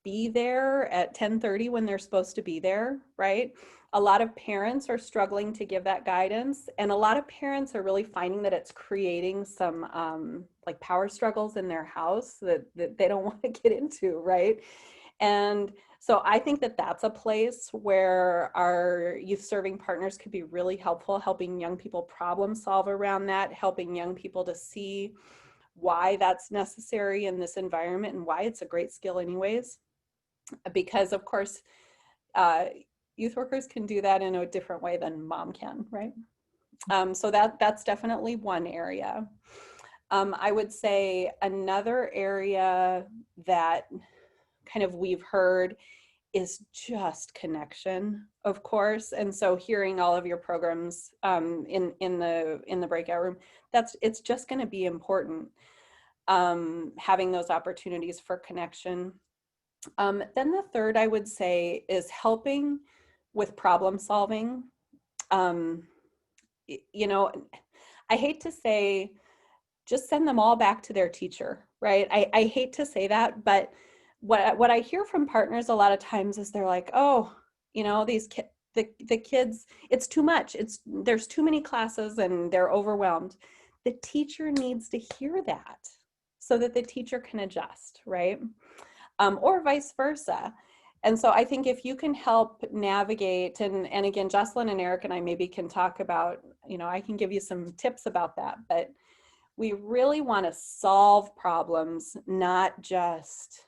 be there at 10:30 when they're supposed to be there, right? A lot of parents are struggling to give that guidance, and a lot of parents are really finding that it's creating some like power struggles in their house that they don't want to get into, right? And so I think that that's a place where our youth serving partners could be really helpful, helping young people problem solve around that, helping young people to see why that's necessary in this environment and why it's a great skill anyways. Because of course, youth workers can do that in a different way than mom can, right? So that's definitely one area. I would say another area that kind of we've heard is just connection, of course. And so hearing all of your programs in the breakout room, it's just going to be important, having those opportunities for connection. Then the third I would say is helping with problem solving. I hate to say just send them all back to their teacher, right? I hate to say that, but what I hear from partners a lot of times is they're like, oh, the kids, it's too much. There's too many classes and they're overwhelmed. The teacher needs to hear that so that the teacher can adjust, right? Or vice versa. And so I think if you can help navigate, and again, Jocelyn and Eric and I maybe can talk about, I can give you some tips about that, but we really want to solve problems, not just,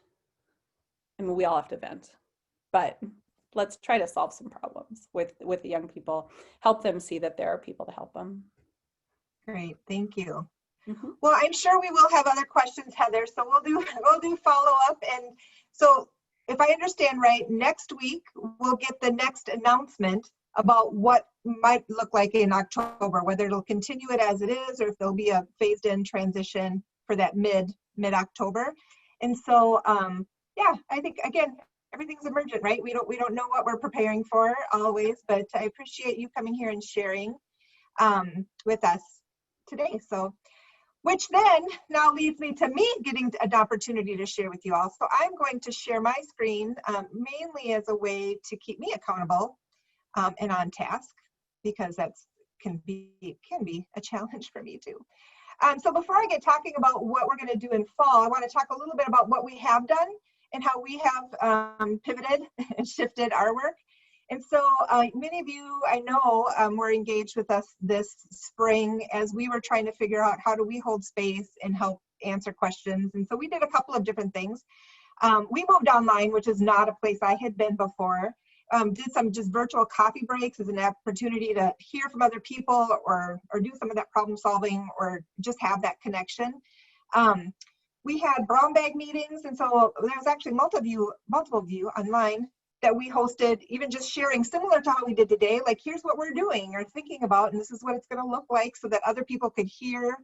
we all have to vent, but let's try to solve some problems with the young people, help them see that there are people to help them. Great, thank you. Mm-hmm. Well, I'm sure we will have other questions, Heather, so we'll do follow up. And so if I understand right, next week we'll get the next announcement about what might look like in October, whether it'll continue it as it is or if there'll be a phased in transition for that mid-October. And so yeah, I think again, everything's emergent, right? We don't know what we're preparing for always, but I appreciate you coming here and sharing with us today. So, which then now leads me to me getting an opportunity to share with you all. So I'm going to share my screen mainly as a way to keep me accountable and on task, because that's can be a challenge for me too. So before I get talking about what we're going to do in fall, I want to talk a little bit about what we have done and how we have pivoted and shifted our work. And so many of you, I know, were engaged with us this spring as we were trying to figure out how do we hold space and help answer questions. And so we did a couple of different things. We moved online, which is not a place I had been before. Did some just virtual coffee breaks as an opportunity to hear from other people or do some of that problem solving or just have that connection. We had brown bag meetings, and so there was actually multiple of you online that we hosted, even just sharing similar to how we did today, like here's what we're doing or thinking about, and this is what it's going to look like, so that other people could hear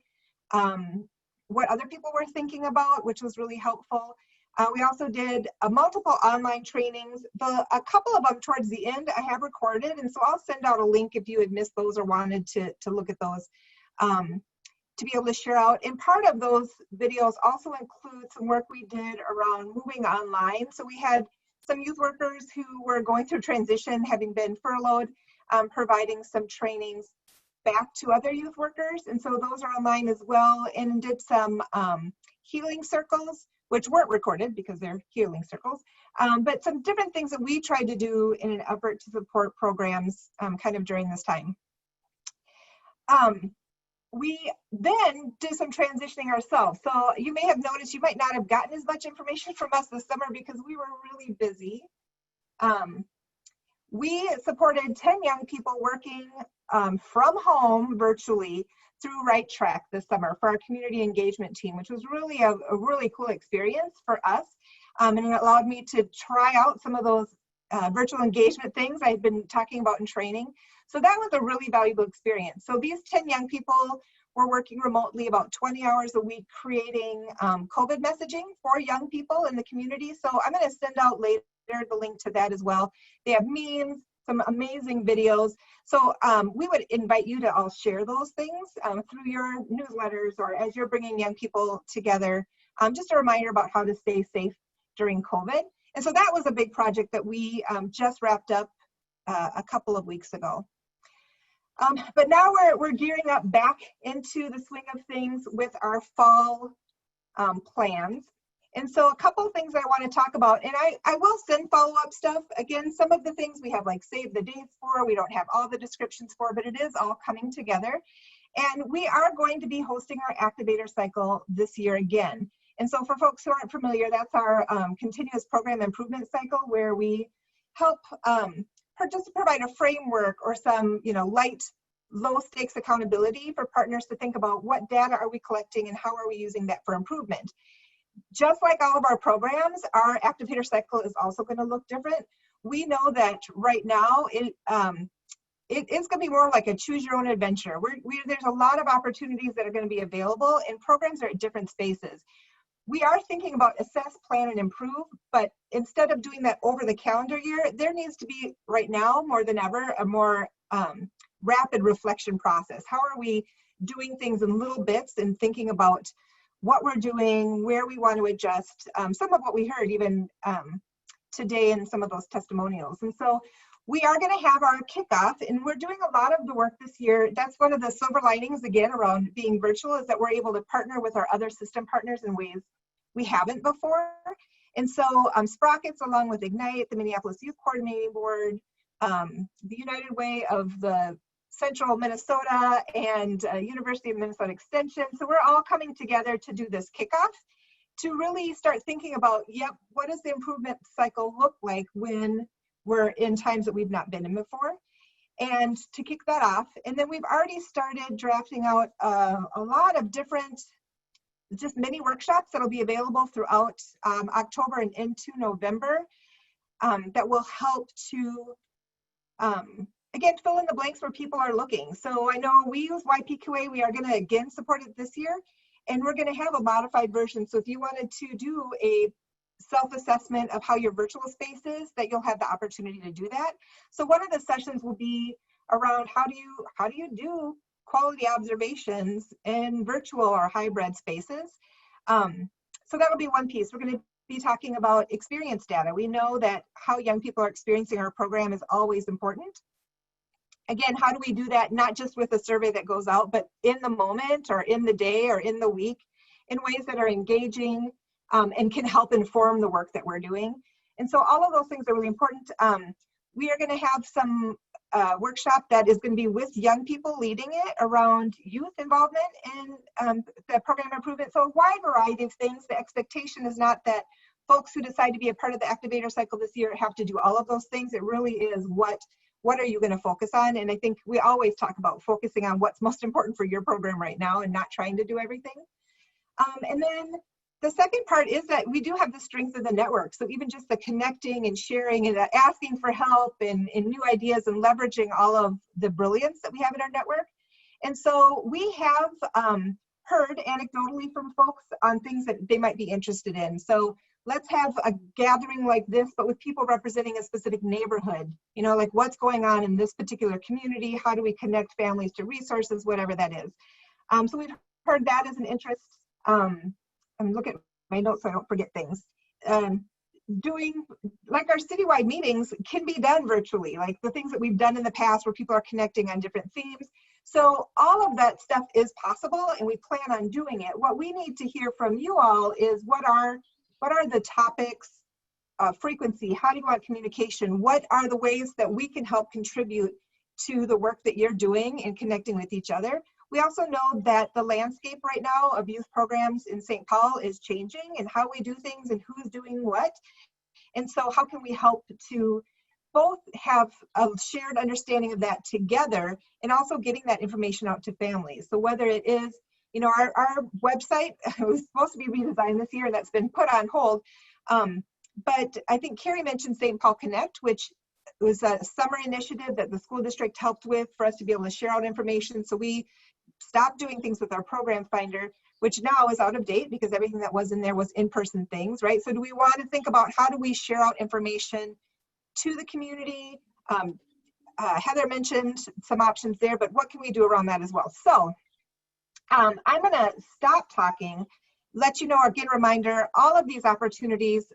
what other people were thinking about, which was really helpful. We also did multiple online trainings. A couple of them towards the end I have recorded, and so I'll send out a link if you had missed those or wanted to look at those to be able to share out. And part of those videos also include some work we did around moving online. So we had some youth workers who were going through transition, having been furloughed, providing some trainings back to other youth workers. And so those are online as well, and did some healing circles, which weren't recorded because they're healing circles, but some different things that we tried to do in an effort to support programs kind of during this time. We then did some transitioning ourselves. So you may have noticed you might not have gotten as much information from us this summer because we were really busy. We supported 10 young people working from home virtually through Right Track this summer for our community engagement team, which was really a really cool experience for us. And it allowed me to try out some of those virtual engagement things I've been talking about in training. So that was a really valuable experience. So these 10 young people were working remotely about 20 hours a week creating COVID messaging for young people in the community. So I'm going to send out later the link to that as well. They have memes, some amazing videos. So we would invite you to all share those things through your newsletters or as you're bringing young people together. Just a reminder about how to stay safe during COVID. And so that was a big project that we just wrapped up a couple of weeks ago. But now we're gearing up back into the swing of things with our fall plans. And so a couple of things I want to talk about, and I will send follow-up stuff. Again, some of the things we have like save the dates for, we don't have all the descriptions for, but it is all coming together. And we are going to be hosting our activator cycle this year again. And so for folks who aren't familiar, that's our continuous program improvement cycle where we help just provide a framework or some light, low stakes accountability for partners to think about what data are we collecting and how are we using that for improvement. Just like all of our programs, our activator cycle is also going to look different. We know that right now it is going to be more like a choose your own adventure. There's a lot of opportunities that are going to be available, and programs are at different spaces. We are thinking about assess, plan, and improve, but instead of doing that over the calendar year, there needs to be right now more than ever a more rapid reflection process. How are we doing things in little bits and thinking about what we're doing, where we want to adjust, some of what we heard even today in some of those testimonials. And so we are going to have our kickoff, and we're doing a lot of the work this year. That's one of the silver linings, again, around being virtual, is that we're able to partner with our other system partners in ways we haven't before. And so Sprockets, along with Ignite, the Minneapolis Youth Coordinating Board, the United Way of the Central Minnesota, and University of Minnesota Extension. So we're all coming together to do this kickoff to really start thinking about, yep, what does the improvement cycle look like when we're in times that we've not been in before, and to kick that off. And then we've already started drafting out a lot of different just mini workshops that'll be available throughout October and into November that will help to, again, fill in the blanks where people are looking. So I know we use YPQA. We are going to again support it this year, and we're going to have a modified version. So if you wanted to do a self-assessment of how your virtual space is, that you'll have the opportunity to do that. So one of the sessions will be around how do you do quality observations in virtual or hybrid spaces. So that'll be one piece. We're going to be talking about experience data. We know that how young people are experiencing our program is always important. Again, how do we do that, not just with a survey that goes out, but in the moment or in the day or in the week, in ways that are engaging and can help inform the work that we're doing. And so all of those things are really important. We are going to have some workshop that is going to be with young people leading it around youth involvement in the program improvement. So a wide variety of things. The expectation is not that folks who decide to be a part of the activator cycle this year have to do all of those things. It really is what are you going to focus on? And I think we always talk about focusing on what's most important for your program right now and not trying to do everything. And then the second part is that we do have the strength of the network. So even just the connecting and sharing and asking for help and new ideas and leveraging all of the brilliance that we have in our network. And so we have heard anecdotally from folks on things that they might be interested in. So let's have a gathering like this, but with people representing a specific neighborhood, you know, like what's going on in this particular community, how do we connect families to resources, whatever that is. So we've heard that as an interest. And look at my notes so I don't forget things. Doing, like our citywide meetings can be done virtually, like the things that we've done in the past where people are connecting on different themes. So all of that stuff is possible and we plan on doing it. What we need to hear from you all is what are the topics, frequency, how do you want communication? What are the ways that we can help contribute to the work that you're doing and connecting with each other? We also know that the landscape right now of youth programs in St. Paul is changing and how we do things and who's doing what. And so how can we help to both have a shared understanding of that together and also getting that information out to families. So whether it is, you know, our website was supposed to be redesigned this year and that's been put on hold. But I think Carrie mentioned St. Paul Connect, which was a summer initiative that the school district helped with for us to be able to share out information. So we stopped doing things with our program finder, which now is out of date because everything that was in there was in-person things, right? So do we want to think about how do we share out information to the community? Heather mentioned some options there, but what can we do around that as well? So I'm gonna stop talking, let you know, again, reminder, all of these opportunities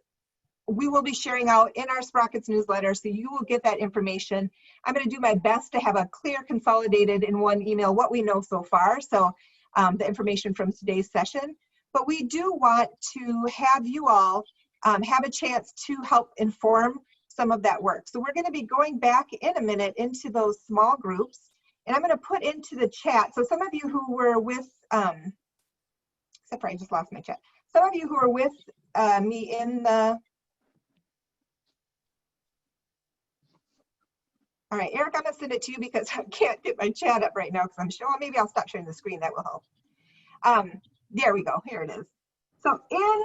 we will be sharing out in our Sprockets newsletter, so you will get that information. I'm going to do my best to have a clear, consolidated in one email what we know so far, so the information from today's session. But we do want to have you all have a chance to help inform some of that work. So we're going to be going back in a minute into those small groups, and I'm going to put into the chat. So some of you who were with, except for I just lost my chat. Some of you who are with me in the, all right, Eric, I'm gonna send it to you because I can't get my chat up right now because I'm sure, well, maybe I'll stop sharing the screen, that will help. There we go, here it is. So in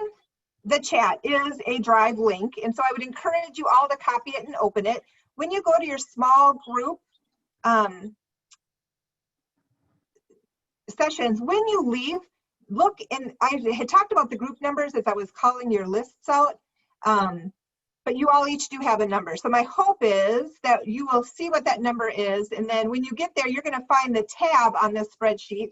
the chat is a Drive link, and so I would encourage you all to copy it and open it. When you go to your small group sessions, when you leave, look, and I had talked about the group numbers as I was calling your lists out. But you all each do have a number. So my hope is that you will see what that number is. And then when you get there, you're going to find the tab on this spreadsheet.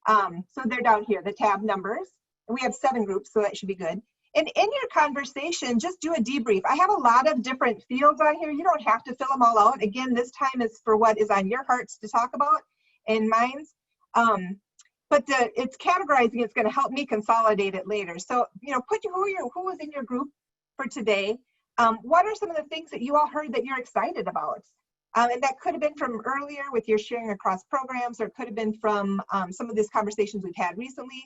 So they're down here, the tab numbers. And we have 7 groups, so that should be good. And in your conversation, just do a debrief. I have a lot of different fields on here. You don't have to fill them all out. Again, this time is for what is on your hearts to talk about and minds. But it's categorizing. It's going to help me consolidate it later. So, put who was in your group for today. What are some of the things that you all heard that you're excited about? And that could have been from earlier with your sharing across programs, or it could have been from some of these conversations we've had recently.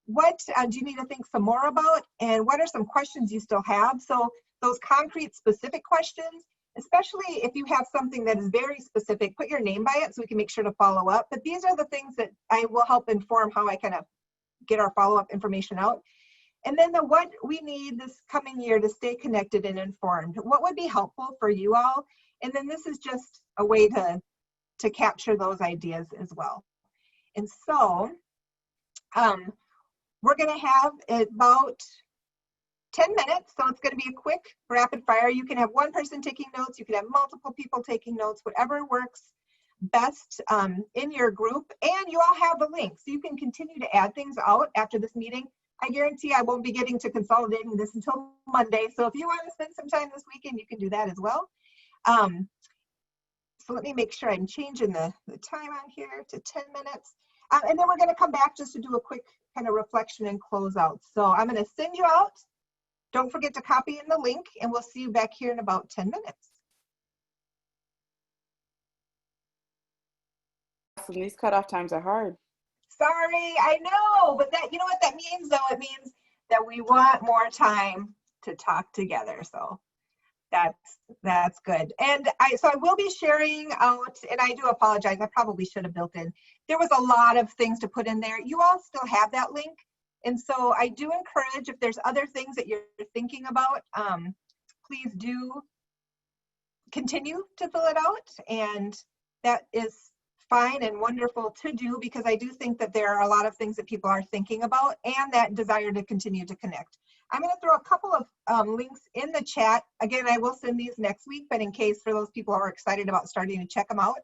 What do you need to think some more about? And what are some questions you still have? So those concrete, specific questions, especially if you have something that is very specific, put your name by it so we can make sure to follow up. But these are the things that I will help inform how I kind of get our follow-up information out. And then what we need this coming year to stay connected and informed. What would be helpful for you all? And then this is just a way to capture those ideas as well. And so we're going to have about 10 minutes, so it's going to be a quick rapid fire. You can have one person taking notes, you can have multiple people taking notes, whatever works best in your group. And you all have the link, so you can continue to add things out after this meeting. I guarantee I won't be getting to consolidating this until Monday, so if you want to spend some time this weekend, you can do that as well. So let me make sure I'm changing the time on here to 10 minutes. And then we're going to come back just to do a quick kind of reflection and close out. So I'm going to send you out. Don't forget to copy in the link, and we'll see you back here in about 10 minutes. These cutoff times are hard. Sorry, I know, but you know what that means though? It means that we want more time to talk together. So that's good. And so I will be sharing out, and I do apologize, I probably should have built in. There was a lot of things to put in there. You all still have that link. And so I do encourage, if there's other things that you're thinking about, please do continue to fill it out. And that is fine and wonderful to do, because I do think that there are a lot of things that people are thinking about and that desire to continue to connect. I'm going to throw a couple of links in the chat. Again, I will send these next week, but in case for those people who are excited about starting to check them out.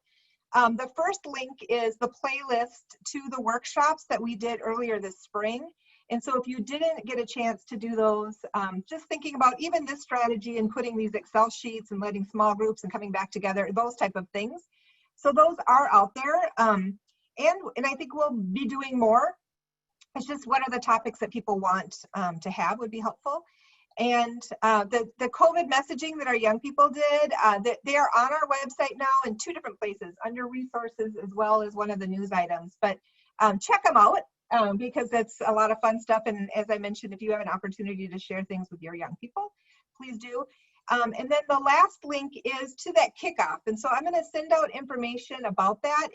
The first link is the playlist to the workshops that we did earlier this spring. And so if you didn't get a chance to do those, just thinking about even this strategy and putting these Excel sheets and letting small groups and coming back together, those type of things. So those are out there. And I think we'll be doing more. It's just what are the topics that people want to have would be helpful. And the COVID messaging that our young people did, they are on our website now in 2 different places, under resources as well as one of the news items. But check them out because that's a lot of fun stuff. And as I mentioned, if you have an opportunity to share things with your young people, please do. And then the last link is to that kickoff. And so I'm going to send out information about that.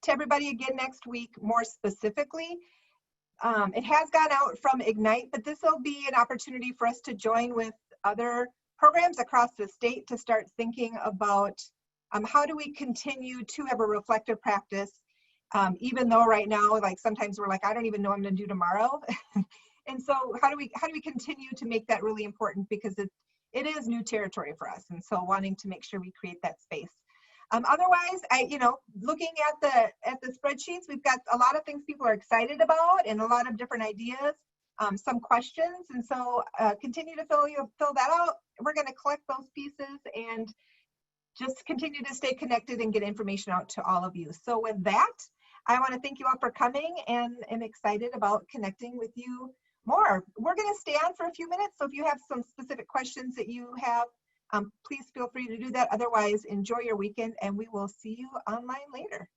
To everybody again next week, more specifically. It has gone out from Ignite, but this will be an opportunity for us to join with other programs across the state to start thinking about how do we continue to have a reflective practice, even though right now, like sometimes we're like, I don't even know what I'm going to do tomorrow. And so how do we continue to make that really important, because it is new territory for us, and so wanting to make sure we create that space. Otherwise, looking at the spreadsheets, we've got a lot of things people are excited about and a lot of different ideas, some questions, and so continue to fill that out. We're going to collect those pieces and just continue to stay connected and get information out to all of you. So with that, I want to thank you all for coming, and am excited about connecting with you more. We're going to stay on for a few minutes, so if you have some specific questions that you have, please feel free to do that. Otherwise, enjoy your weekend, and we will see you online later.